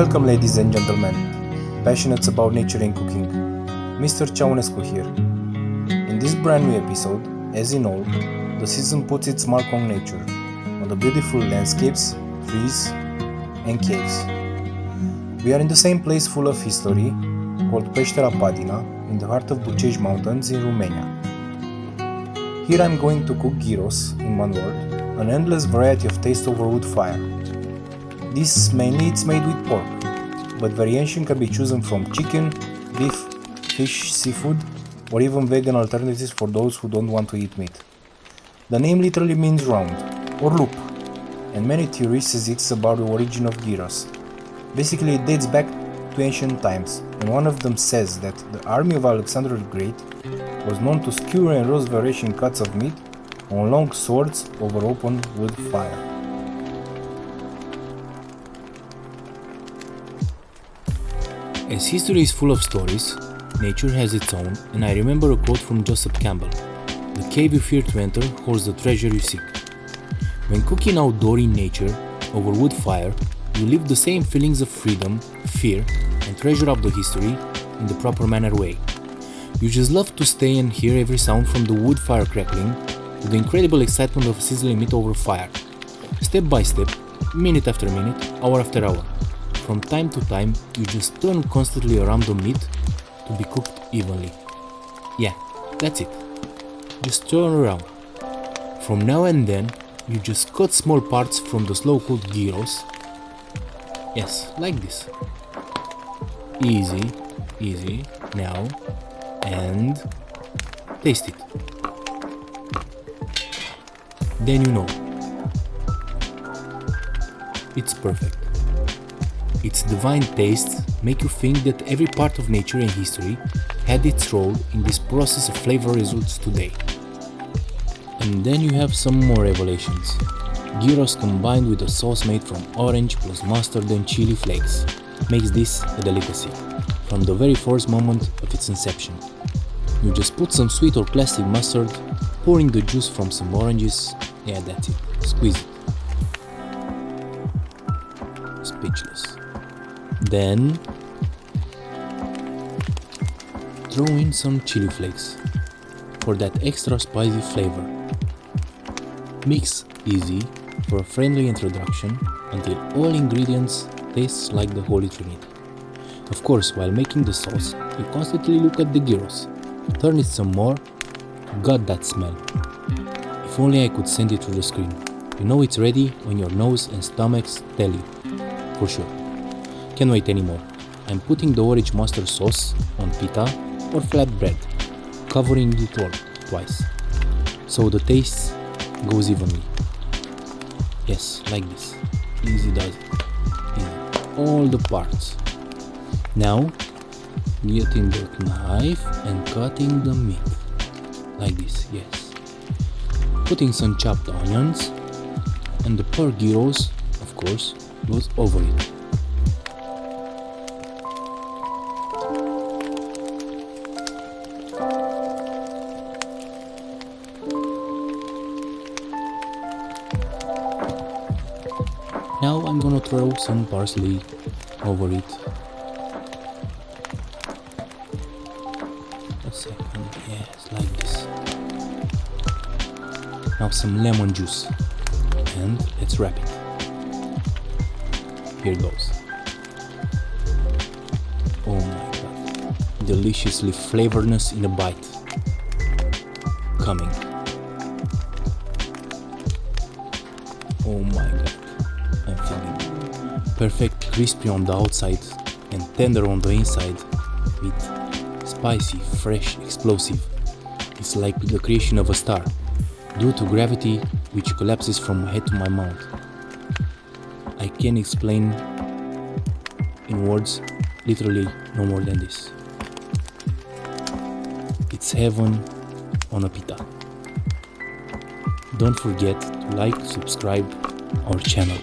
Welcome, ladies and gentlemen, passionates about nature and cooking. Mr. Ceaunescu here. In this brand new episode, as in all, the season puts its mark on nature, on the beautiful landscapes, trees, and caves. We are in the same place full of history, called Pestera Padina, in the heart of Bucegi mountains in Romania. Here I'm going to cook gyros, in one word, an endless variety of taste over wood fire. This mainly it's made with pork, but variation can be chosen from chicken, beef, fish, seafood, or even vegan alternatives for those who don't want to eat meat. The name literally means round, or loop, and many theories exist about the origin of gyros. Basically, it dates back to ancient times, and one of them says that the army of Alexander the Great was known to skewer and roast variation cuts of meat on long swords over open wood fire. As history is full of stories, nature has its own, and I remember a quote from Joseph Campbell: "The cave you fear to enter holds the treasure you seek." When cooking outdoor in nature, over wood fire, you live the same feelings of freedom, fear, and treasure of the history in the proper manner way. You just love to stay and hear every sound from the wood fire crackling to the incredible excitement of sizzling meat over fire. Step by step, minute after minute, hour after hour. From time to time, you just turn constantly around the meat to be cooked evenly. Yeah, that's it. Just turn around. From now and then, you just cut small parts from the slow-cooked gyros. Yes, like this. Easy, easy, now, and taste it. Then you know. It's perfect. Its divine tastes make you think that every part of nature and history had its role in this process of flavor results today. And then you have some more revelations. Gyros combined with a sauce made from orange plus mustard and chili flakes makes this a delicacy, from the very first moment of its inception. You just put some sweet or classic mustard, pour in the juice from some oranges, yeah, that's it, squeeze it. Speechless. Then throw in some chili flakes for that extra spicy flavor. Mix easy for a friendly introduction until all ingredients taste like the Holy Trinity. Of course, while making the sauce, you constantly look at the gyros. Turn it some more. Got that smell. If only I could send it through the screen. You know it's ready when your nose and stomachs tell you. For sure. Can't wait anymore. I'm putting the orange mustard sauce on pita or flatbread, covering it all twice, so the taste goes evenly. Yes, like this. Easy does it. Easy. All the parts. Now, getting the knife and cutting the meat. Like this, yes. Putting some chopped onions, and the pork gyros, of course, goes over it. Now I'm gonna throw some parsley over it. A second, yes, like this. Now some lemon juice, and let's wrap it. Here goes. Oh my god, deliciously flavorness in a bite. Coming. Oh my god. I'm feeling perfect, crispy on the outside and tender on the inside, with spicy, fresh, explosive. It's like the creation of a star, due to gravity which collapses from my head to my mouth. I can't explain in words, literally no more than this. It's heaven on a pita. Don't forget to like, subscribe our channel.